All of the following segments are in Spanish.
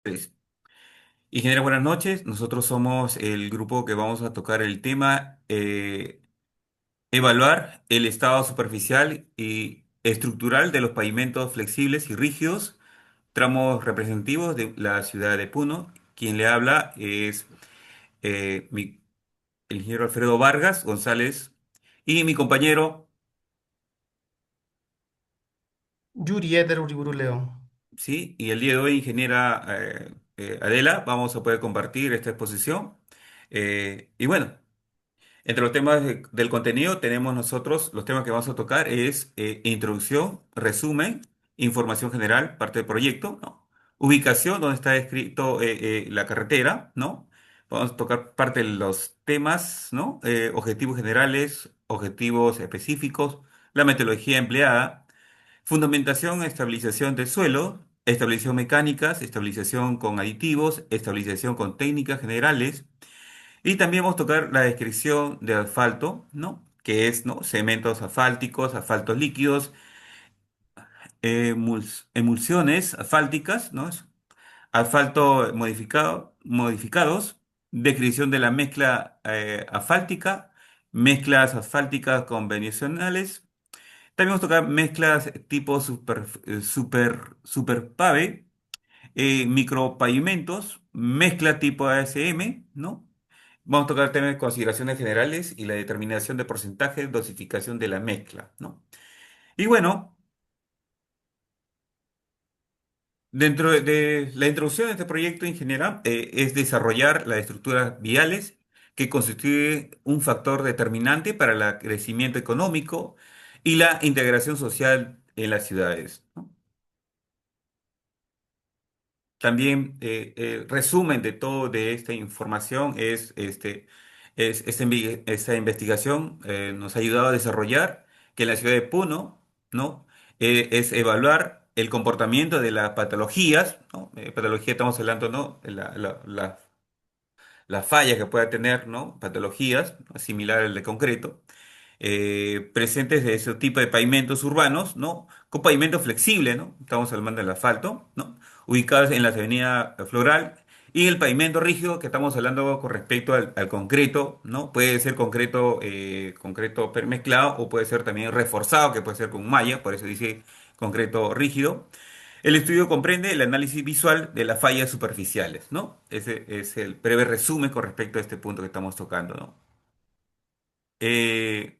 Pues, ingeniero, buenas noches. Nosotros somos el grupo que vamos a tocar el tema evaluar el estado superficial y estructural de los pavimentos flexibles y rígidos, tramos representativos de la ciudad de Puno. Quien le habla es el ingeniero Alfredo Vargas González y mi compañero, Yuri Eder Uriburu Leo. ¿sí? Y el día de hoy, ingeniera Adela, vamos a poder compartir esta exposición. Y bueno. Entre los temas del contenido tenemos nosotros, los temas que vamos a tocar es introducción, resumen, información general, parte del proyecto, ¿no? Ubicación, donde está escrito la carretera, ¿no? Vamos a tocar parte de los temas, ¿no? Objetivos generales, objetivos específicos, la metodología empleada, fundamentación, estabilización del suelo, estabilización mecánicas, estabilización con aditivos, estabilización con técnicas generales, y también vamos a tocar la descripción de asfalto, ¿no? Que es, ¿no? Cementos asfálticos, asfaltos líquidos, emulsiones asfálticas, ¿no? Asfalto modificados, descripción de la mezcla asfáltica, mezclas asfálticas convencionales. También vamos a tocar mezclas tipo super pave, micropavimentos, mezcla tipo ASM, ¿no? Vamos a tocar temas de consideraciones generales y la determinación de porcentaje, dosificación de la mezcla, ¿no? Y bueno, dentro de la introducción de este proyecto ingeniera es desarrollar las estructuras viales que constituye un factor determinante para el crecimiento económico y la integración social en las ciudades, ¿no? También resumen de todo de esta información es esta investigación nos ha ayudado a desarrollar que en la ciudad de Puno, ¿no? Es evaluar el comportamiento de las patologías, ¿no? Patología estamos hablando, ¿no? Las fallas que pueda tener, ¿no? Patologías, ¿no? Similar al de concreto, presentes de ese tipo de pavimentos urbanos, ¿no? Con pavimento flexible, ¿no? Estamos hablando del asfalto, ¿no? Ubicados en la avenida Floral. Y el pavimento rígido que estamos hablando con respecto al concreto, ¿no? Puede ser concreto, concreto permezclado o puede ser también reforzado, que puede ser con malla, por eso dice concreto rígido. El estudio comprende el análisis visual de las fallas superficiales, ¿no? Ese es el breve resumen con respecto a este punto que estamos tocando, ¿no? Eh,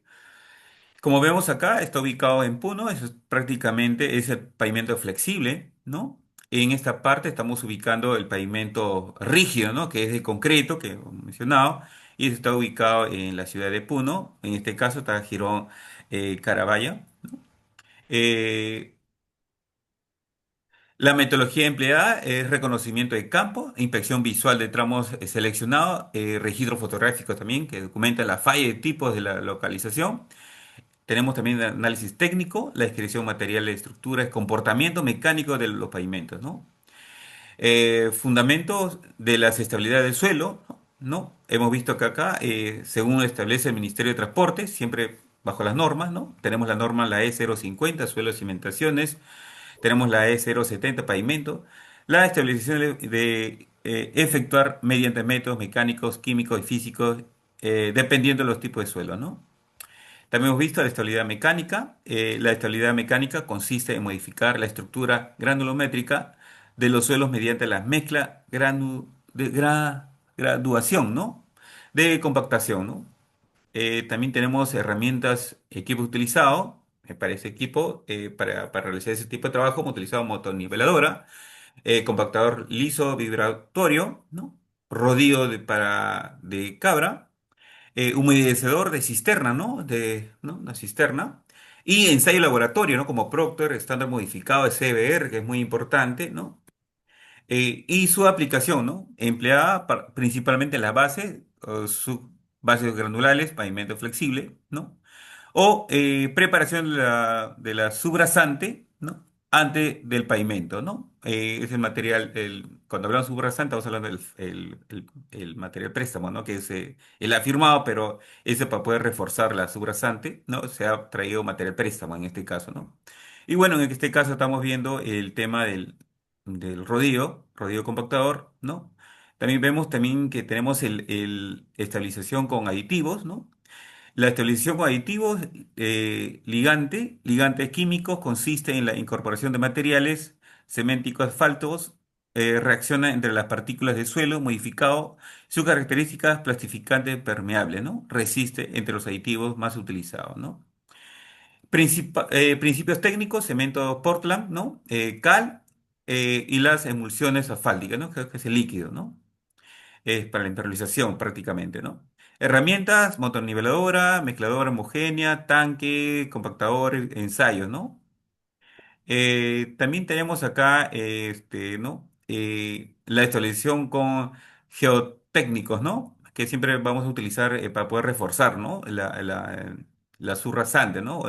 Como vemos acá, está ubicado en Puno, eso es prácticamente es el pavimento flexible, ¿no? En esta parte estamos ubicando el pavimento rígido, ¿no? Que es de concreto, que hemos mencionado, y eso está ubicado en la ciudad de Puno, en este caso está Girón Carabaya. Eh, la metodología empleada es reconocimiento de campo, inspección visual de tramos seleccionados, registro fotográfico también, que documenta la falla de tipos de la localización. Tenemos también el análisis técnico, la descripción material de estructuras, comportamiento mecánico de los pavimentos, ¿no? Fundamentos de las estabilidades del suelo, ¿no? Hemos visto que acá, según establece el Ministerio de Transporte, siempre bajo las normas, ¿no? Tenemos la norma, la E050, suelos y cimentaciones, tenemos la E070, pavimento, la estabilización de efectuar mediante métodos mecánicos, químicos y físicos, dependiendo de los tipos de suelo, ¿no? También hemos visto la estabilidad mecánica. La estabilidad mecánica consiste en modificar la estructura granulométrica de los suelos mediante la mezcla graduación, ¿no? De compactación, ¿no? También tenemos herramientas, equipo utilizado, para ese equipo, para realizar ese tipo de trabajo, hemos utilizado motoniveladora, compactador liso vibratorio, ¿no? Rodillo de cabra, humedecedor de cisterna, ¿no? ¿No? Una cisterna. Y ensayo laboratorio, ¿no? Como Proctor, estándar modificado de CBR, que es muy importante, ¿no? Y su aplicación, ¿no? Empleada principalmente en la base, bases granulares, pavimento flexible, ¿no? O preparación de la subrasante, ¿no? Antes del pavimento, ¿no? Es el material, cuando hablamos de subrasante, estamos hablando del el material préstamo, ¿no? Que es el afirmado, pero ese para poder reforzar la subrasante, ¿no? Se ha traído material préstamo en este caso, ¿no? Y bueno, en este caso estamos viendo el tema del rodillo compactador, ¿no? También vemos también que tenemos el estabilización con aditivos, ¿no? La estabilización con aditivos, ligantes químicos, consiste en la incorporación de materiales ceménticos asfaltos, reacciona entre las partículas de suelo modificado, sus características plastificante permeable, ¿no? Resiste entre los aditivos más utilizados, ¿no? Principios técnicos, cemento Portland, ¿no? Cal y las emulsiones asfálticas, ¿no? Que es el líquido, ¿no? Es para la impermeabilización prácticamente, ¿no? Herramientas, motorniveladora, mezcladora homogénea, tanque, compactador, ensayos, ¿no? También tenemos acá, ¿no? La actualización con geotécnicos, ¿no? Que siempre vamos a utilizar para poder reforzar, ¿no? La subrasante, ¿no?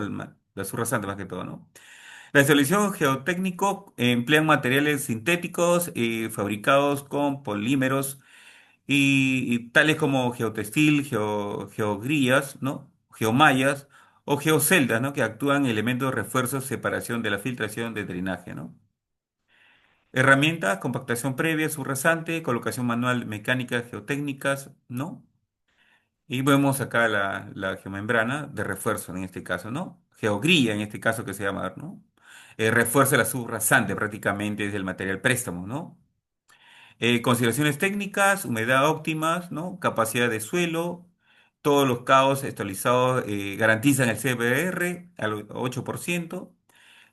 La subrasante más que todo, ¿no? La instalación geotécnico emplean materiales sintéticos fabricados con polímeros y tales como geotextil, geogrillas, ¿no? Geomallas o geoceldas, ¿no? Que actúan elementos de refuerzo, separación de la filtración de drenaje, ¿no? Herramientas, compactación previa, subrasante, colocación manual mecánica, geotécnicas, ¿no? Y vemos acá la geomembrana de refuerzo en este caso, ¿no? Geogrilla en este caso que se llama, ¿no? Refuerza la subrasante prácticamente desde el material préstamo, ¿no? Consideraciones técnicas, humedad óptimas, ¿no? Capacidad de suelo, todos los caos estabilizados garantizan el CBR al 8%.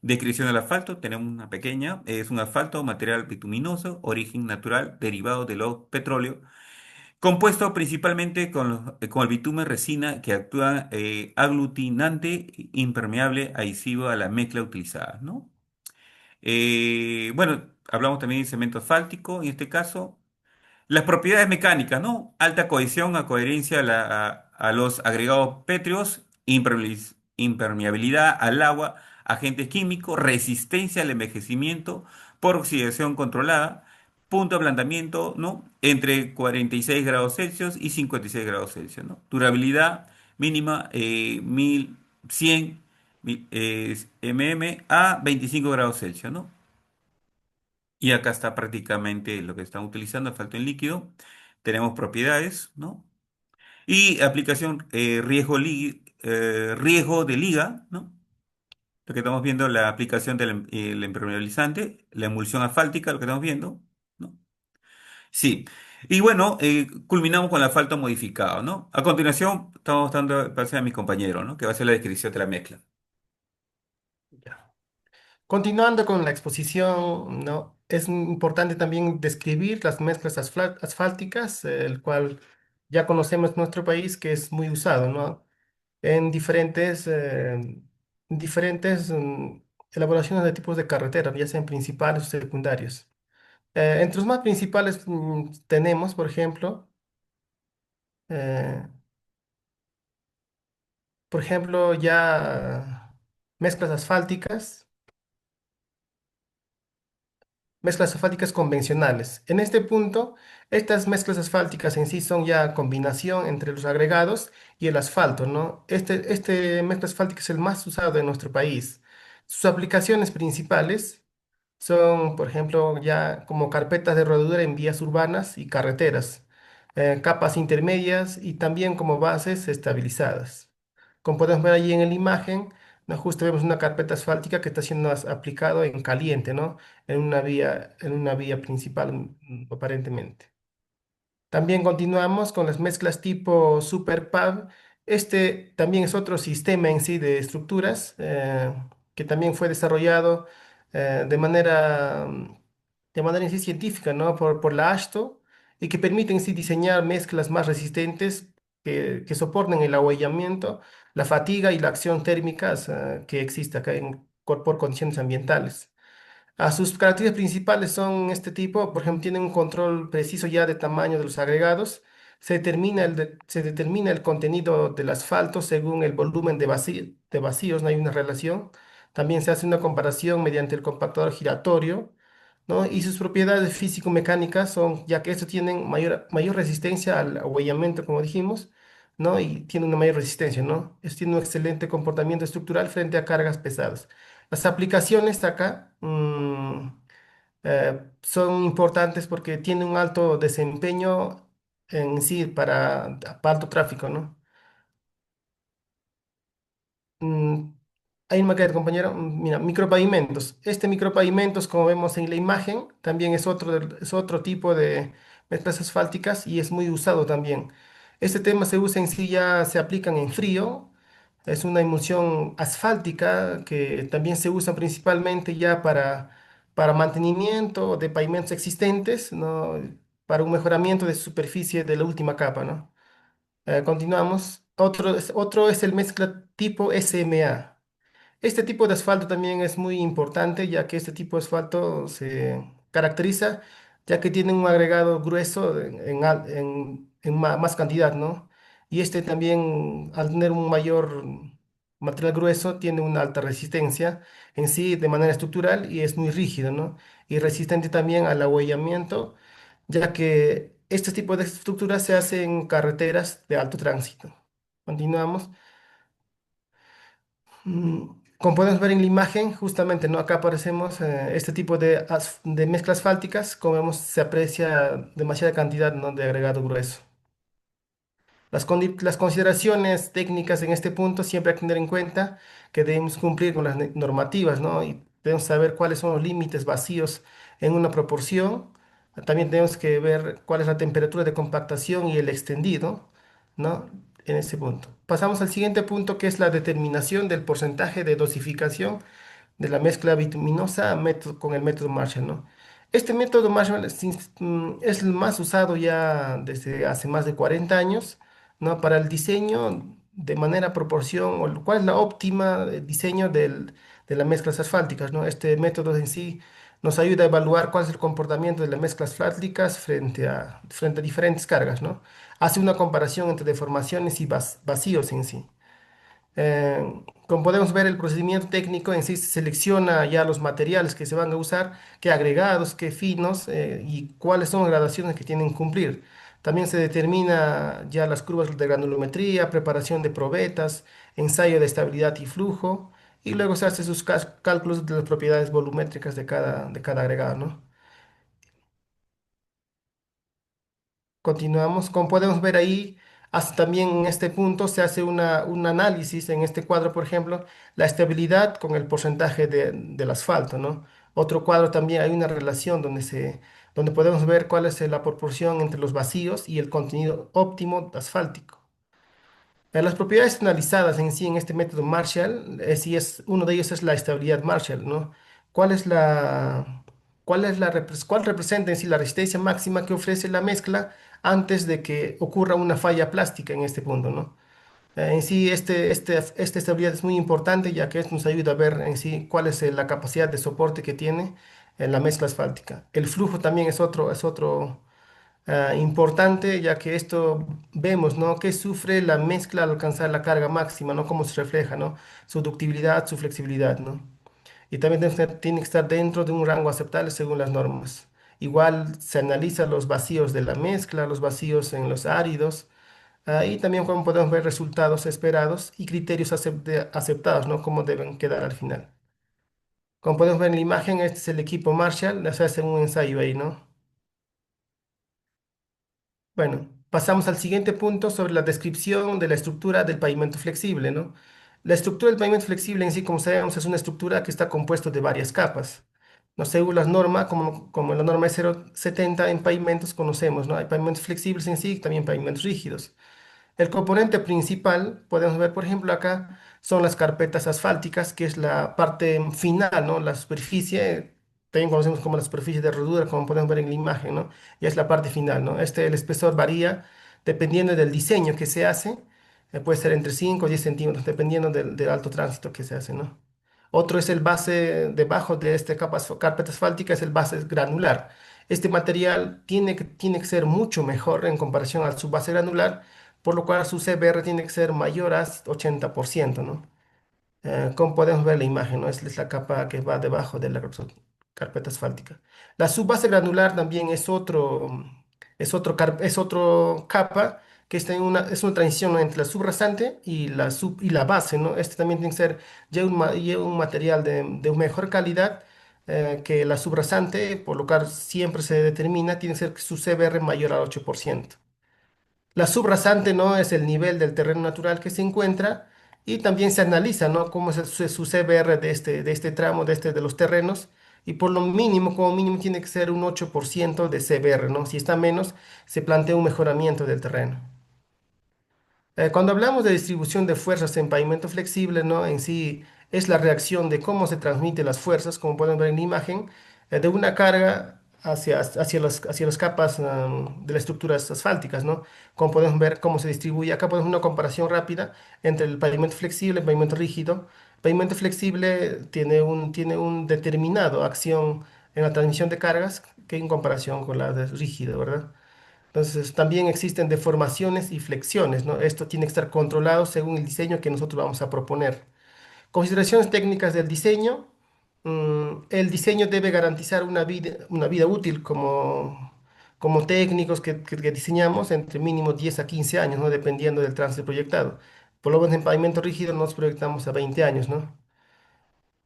Descripción del asfalto, tenemos una pequeña, es un asfalto, material bituminoso, origen natural, derivado de los petróleo, compuesto principalmente con el bitumen resina que actúa aglutinante, impermeable, adhesivo a la mezcla utilizada, ¿no? Bueno, hablamos también de cemento asfáltico en este caso. Las propiedades mecánicas, ¿no? Alta cohesión, a coherencia a los agregados pétreos, impermeabilidad al agua, agentes químicos, resistencia al envejecimiento por oxidación controlada, punto de ablandamiento, ¿no? Entre 46 grados Celsius y 56 grados Celsius, ¿no? Durabilidad mínima 1100 a 25 grados Celsius, ¿no? Y acá está prácticamente lo que están utilizando, asfalto en líquido. Tenemos propiedades, ¿no? Y aplicación riesgo de liga, ¿no? Lo que estamos viendo, la aplicación del impermeabilizante, la emulsión asfáltica, lo que estamos viendo, ¿no? Sí. Y bueno, culminamos con el asfalto modificado, ¿no? A continuación, estamos dando el pase a mi compañero, ¿no? Que va a hacer la descripción de la mezcla. Ya. Continuando con la exposición, ¿no? Es importante también describir las mezclas asfálticas, el cual ya conocemos en nuestro país que es muy usado, ¿no? En diferentes elaboraciones de tipos de carretera, ya sean principales o secundarios. Entre los más principales tenemos, eh, por ejemplo, ya mezclas asfálticas. Mezclas asfálticas convencionales. En este punto, estas mezclas asfálticas en sí son ya combinación entre los agregados y el asfalto, ¿no? Este mezcla asfáltica es el más usado en nuestro país. Sus aplicaciones principales son, por ejemplo, ya como carpetas de rodadura en vías urbanas y carreteras, capas intermedias y también como bases estabilizadas. Como podemos ver allí en la imagen, ¿no? Justo vemos una carpeta asfáltica que está siendo aplicado en caliente, ¿no? En una vía principal, aparentemente. También continuamos con las mezclas tipo Super Pub. Este también es otro sistema en sí de estructuras que también fue desarrollado eh, de manera, mm, de manera en sí científica, ¿no? Por la AASHTO y que permite en sí diseñar mezclas más resistentes que soporten el ahuellamiento, la fatiga y la acción térmicas que existe acá por condiciones ambientales. Sus características principales son este tipo, por ejemplo, tienen un control preciso ya de tamaño de los agregados, se determina el contenido del asfalto según el volumen de vacíos, no hay una relación. También se hace una comparación mediante el compactador giratorio, ¿no? Y sus propiedades físico-mecánicas son, ya que estos tienen mayor resistencia al ahuellamiento, como dijimos, ¿no? Y tienen una mayor resistencia, ¿no? Estos tienen un excelente comportamiento estructural frente a cargas pesadas. Las aplicaciones acá, Son importantes porque tienen un alto desempeño en sí para alto tráfico, ¿no? Mm, Ahí me queda, compañero. Mira, micropavimentos. Este micropavimentos, como vemos en la imagen, también es otro tipo de mezclas asfálticas y es muy usado también. Este tema se usa en sí, ya se aplican en frío. Es una emulsión asfáltica que también se usa principalmente ya para mantenimiento de pavimentos existentes, ¿no? Para un mejoramiento de superficie de la última capa, ¿no? Continuamos. Otro es el mezcla tipo SMA. Este tipo de asfalto también es muy importante, ya que este tipo de asfalto se caracteriza, ya que tiene un agregado grueso en más cantidad, ¿no? Y este también, al tener un mayor material grueso, tiene una alta resistencia en sí de manera estructural y es muy rígido, ¿no? Y resistente también al abollamiento, ya que este tipo de estructuras se hace en carreteras de alto tránsito. Continuamos. Como podemos ver en la imagen, justamente, ¿no? Acá aparecemos este tipo de mezcla asfálticas, como vemos, se aprecia demasiada cantidad, ¿no? De agregado grueso. Las consideraciones técnicas en este punto siempre hay que tener en cuenta que debemos cumplir con las normativas, ¿no? Y debemos saber cuáles son los límites vacíos en una proporción. También tenemos que ver cuál es la temperatura de compactación y el extendido, ¿no? En ese punto. Pasamos al siguiente punto, que es la determinación del porcentaje de dosificación de la mezcla bituminosa con el método Marshall, ¿no? Este método Marshall es el más usado ya desde hace más de 40 años, ¿no? Para el diseño de manera proporción, o cuál es la óptima diseño de las mezclas asfálticas, ¿no? Este método en sí nos ayuda a evaluar cuál es el comportamiento de las mezclas asfálticas frente a diferentes cargas, ¿no? Hace una comparación entre deformaciones y vacíos en sí. Como podemos ver, el procedimiento técnico en sí se selecciona ya los materiales que se van a usar, qué agregados, qué finos y cuáles son las gradaciones que tienen que cumplir. También se determina ya las curvas de granulometría, preparación de probetas, ensayo de estabilidad y flujo, y luego se hace sus cálculos de las propiedades volumétricas de cada agregado, ¿no? Continuamos. Como podemos ver ahí, hasta también en este punto se hace un análisis en este cuadro, por ejemplo, la estabilidad con el porcentaje del asfalto, ¿no? Otro cuadro también hay una relación donde podemos ver cuál es la proporción entre los vacíos y el contenido óptimo asfáltico. Las propiedades analizadas en sí en este método Marshall, uno de ellos es la estabilidad Marshall, ¿no? ¿Cuál es cuál representa en sí la resistencia máxima que ofrece la mezcla antes de que ocurra una falla plástica en este punto, ¿no? En sí, esta estabilidad es muy importante, ya que esto nos ayuda a ver en sí cuál es la capacidad de soporte que tiene la mezcla asfáltica. El flujo también es otro importante, ya que esto vemos, ¿no? Que sufre la mezcla al alcanzar la carga máxima, ¿no? Cómo se refleja, ¿no? Su ductibilidad, su flexibilidad, ¿no? Y también tiene que estar dentro de un rango aceptable según las normas. Igual se analiza los vacíos de la mezcla, los vacíos en los áridos, y también como podemos ver resultados esperados y criterios aceptados, ¿no? Cómo deben quedar al final. Como podemos ver en la imagen, este es el equipo Marshall, se hace un ensayo ahí, ¿no? Bueno, pasamos al siguiente punto sobre la descripción de la estructura del pavimento flexible, ¿no? La estructura del pavimento flexible en sí, como sabemos, es una estructura que está compuesta de varias capas. No según las normas, como la norma es 0,70 en pavimentos conocemos, ¿no? Hay pavimentos flexibles en sí, y también pavimentos rígidos. El componente principal, podemos ver, por ejemplo, acá, son las carpetas asfálticas, que es la parte final, ¿no? La superficie, también conocemos como la superficie de rodura, como podemos ver en la imagen, ¿no? Y es la parte final, ¿no? El espesor varía dependiendo del diseño que se hace, puede ser entre 5 y 10 centímetros, dependiendo del alto tránsito que se hace, ¿no? Otro es el base, debajo de esta carpeta asfáltica, es el base granular. Este material tiene que ser mucho mejor en comparación a su base granular, por lo cual su CBR tiene que ser mayor a 80%, ¿no? Como podemos ver en la imagen, ¿no? Es la capa que va debajo de la carpeta asfáltica. La subbase granular también es otro capa que está es una transición, ¿no? Entre la subrasante y la base, ¿no? Este también tiene que ser ya un material de mejor calidad, que la subrasante, por lo cual siempre se determina, tiene que ser su CBR mayor al 8%. La subrasante, ¿no? Es el nivel del terreno natural que se encuentra y también se analiza, ¿no? Cómo es su CBR de este tramo, de los terrenos. Y por lo mínimo, como mínimo, tiene que ser un 8% de CBR, ¿no? Si está menos, se plantea un mejoramiento del terreno. Cuando hablamos de distribución de fuerzas en pavimento flexible, ¿no? En sí es la reacción de cómo se transmiten las fuerzas, como pueden ver en la imagen, de una carga hacia las capas de las estructuras asfálticas, ¿no? Como podemos ver cómo se distribuye. Acá podemos una comparación rápida entre el pavimento flexible y el pavimento rígido. El pavimento flexible tiene un determinado acción en la transmisión de cargas que en comparación con la de rígido, ¿verdad? Entonces, también existen deformaciones y flexiones, ¿no? Esto tiene que estar controlado según el diseño que nosotros vamos a proponer. Consideraciones técnicas del diseño. El diseño debe garantizar una vida útil como técnicos que diseñamos entre mínimo 10 a 15 años, ¿no? Dependiendo del trance proyectado. Por lo menos en pavimento rígido nos proyectamos a 20 años, ¿no?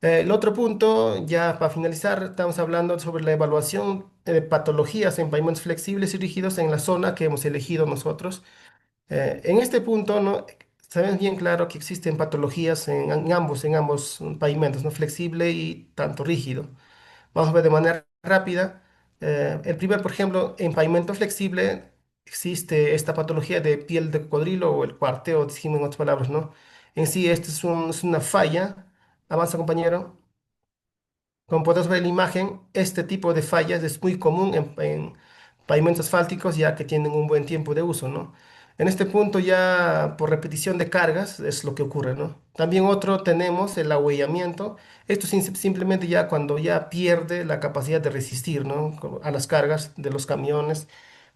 El otro punto, ya para finalizar, estamos hablando sobre la evaluación de patologías en pavimentos flexibles y rígidos en la zona que hemos elegido nosotros. En este punto, ¿no? Sabemos bien claro que existen patologías en ambos pavimentos, ¿no? Flexible y tanto rígido. Vamos a ver de manera rápida. El primer, por ejemplo, en pavimento flexible existe esta patología de piel de cocodrilo o el cuarteo, decimos en otras palabras, ¿no? En sí, esto es una falla. Avanza, compañero. Como podemos ver en la imagen, este tipo de fallas es muy común en pavimentos asfálticos ya que tienen un buen tiempo de uso, ¿no? En este punto ya por repetición de cargas es lo que ocurre, ¿no? También otro tenemos el ahuellamiento. Esto es simplemente ya cuando ya pierde la capacidad de resistir, ¿no? A las cargas de los camiones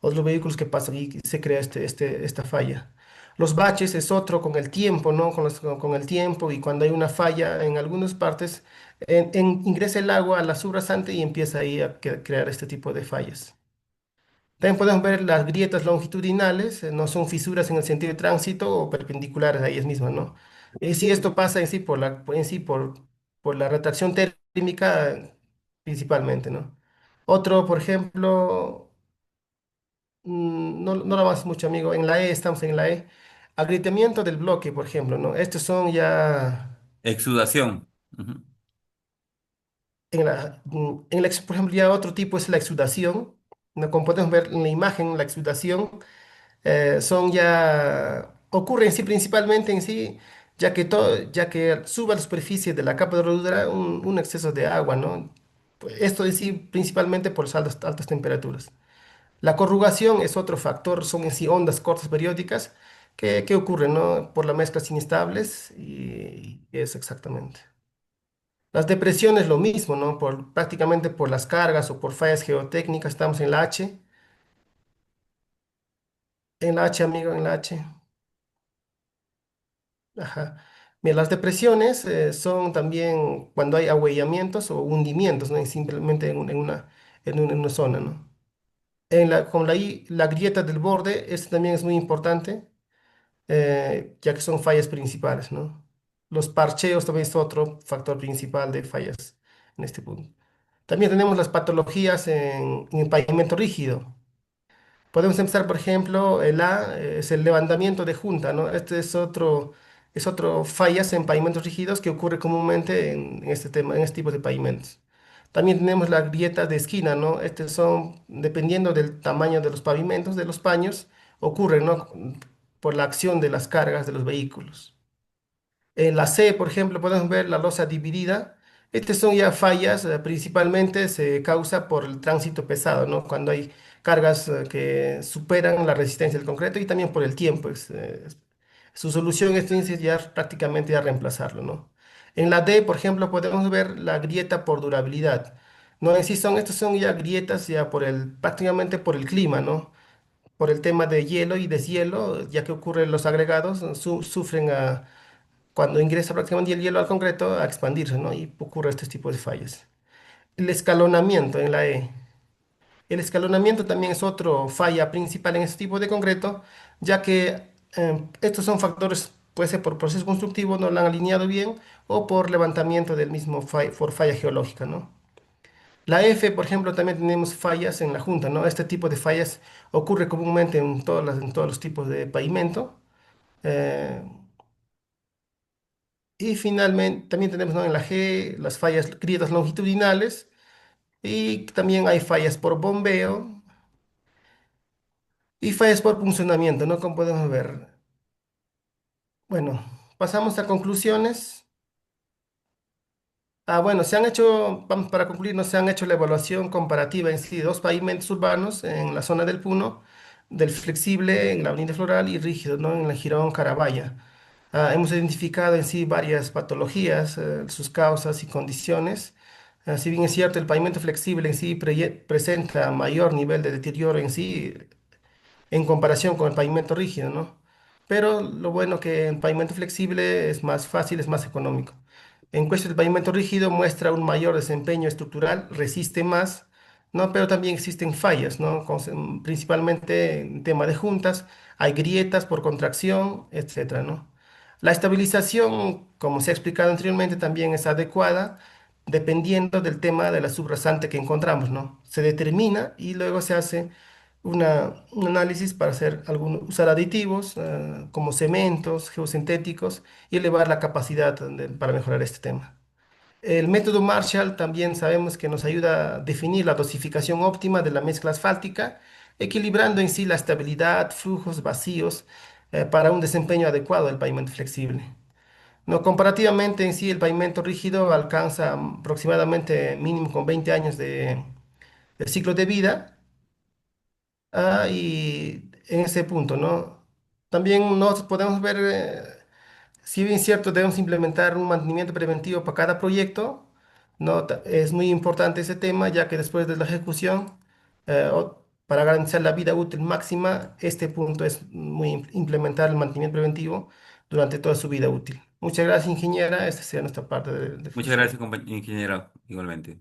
o de los vehículos que pasan y se crea esta falla. Los baches es otro con el tiempo, ¿no? Con el tiempo y cuando hay una falla en algunas partes ingresa el agua a la subrasante y empieza ahí a crear este tipo de fallas. También podemos ver las grietas longitudinales, no son fisuras en el sentido de tránsito o perpendiculares a ellas mismas, ¿no? Y si esto pasa en sí por la retracción térmica principalmente, ¿no? Otro, por ejemplo, no lo avances mucho, amigo, en la E, estamos en la E, agrietamiento del bloque, por ejemplo, ¿no? Estos son ya Exudación. Ujú. por ejemplo, ya otro tipo es la exudación, ¿no? Como podemos ver en la imagen, la exudación ocurre en sí principalmente en sí, ya que sube a la superficie de la capa de rodadura un exceso de agua, ¿no? Pues esto en sí principalmente por las altas temperaturas. La corrugación es otro factor, son en sí ondas cortas periódicas que ocurren, ¿no? Por las mezclas inestables y eso exactamente. Las depresiones lo mismo, ¿no? Prácticamente por las cargas o por fallas geotécnicas, estamos en la H, amigo, en la H. Ajá. Mira, las depresiones son también cuando hay ahuellamientos o hundimientos, ¿no? Simplemente en una zona, ¿no? La grieta del borde, esto también es muy importante, ya que son fallas principales, ¿no? Los parcheos también es otro factor principal de fallas en este punto. También tenemos las patologías en el pavimento rígido. Podemos empezar, por ejemplo, el A es el levantamiento de junta, ¿no? Es otro fallas en pavimentos rígidos que ocurre comúnmente en este tema, en este tipo de pavimentos. También tenemos la grieta de esquina, ¿no? Estos son, dependiendo del tamaño de los pavimentos, de los paños, ocurren, ¿no? Por la acción de las cargas de los vehículos. En la C, por ejemplo, podemos ver la losa dividida. Estas son ya fallas, principalmente se causa por el tránsito pesado, ¿no? Cuando hay cargas que superan la resistencia del concreto y también por el tiempo. Su solución es entonces ya prácticamente ya reemplazarlo, ¿no? En la D, por ejemplo, podemos ver la grieta por durabilidad. No, en sí estas son ya grietas ya prácticamente por el clima, ¿no? Por el tema de hielo y deshielo, ya que ocurren los agregados, sufren cuando ingresa prácticamente el hielo al concreto a expandirse, ¿no? Y ocurre este tipo de fallas. El escalonamiento en la E. El escalonamiento también es otro falla principal en este tipo de concreto, ya que estos son factores, puede ser por proceso constructivo, no lo han alineado bien, o por levantamiento del mismo por falla geológica, ¿no? La F, por ejemplo, también tenemos fallas en la junta, ¿no? Este tipo de fallas ocurre comúnmente en en todos los tipos de pavimento. Eh, y finalmente, también tenemos, ¿no? En la G las fallas, grietas longitudinales y también hay fallas por bombeo y fallas por funcionamiento, ¿no? Como podemos ver. Bueno, pasamos a conclusiones. Bueno, se han hecho, vamos para concluir, no se han hecho la evaluación comparativa en sí de dos pavimentos urbanos en la zona del Puno, del flexible en la Avenida Floral y rígido, ¿no? En la Girón Carabaya. Hemos identificado en sí varias patologías, sus causas y condiciones. Si bien es cierto, el pavimento flexible en sí presenta mayor nivel de deterioro en sí, en comparación con el pavimento rígido, ¿no? Pero lo bueno que el pavimento flexible es más fácil, es más económico. En cuestión del pavimento rígido muestra un mayor desempeño estructural, resiste más, ¿no? Pero también existen fallas, ¿no? Principalmente en tema de juntas, hay grietas por contracción, etcétera, ¿no? La estabilización, como se ha explicado anteriormente, también es adecuada dependiendo del tema de la subrasante que encontramos, ¿no? Se determina y luego se hace un análisis para usar aditivos como cementos, geosintéticos y elevar la capacidad para mejorar este tema. El método Marshall también sabemos que nos ayuda a definir la dosificación óptima de la mezcla asfáltica, equilibrando en sí la estabilidad, flujos, vacíos, para un desempeño adecuado del pavimento flexible. No, comparativamente en sí el pavimento rígido alcanza aproximadamente mínimo con 20 años de ciclo de vida. Y en ese punto, ¿no? También nos podemos ver, si bien es cierto, debemos implementar un mantenimiento preventivo para cada proyecto, ¿no? Es muy importante ese tema, ya que después de la ejecución, para garantizar la vida útil máxima, este punto es implementar el mantenimiento preventivo durante toda su vida útil. Muchas gracias, ingeniera. Esta sería nuestra parte de Muchas exposición. gracias, compañero ingeniero, igualmente.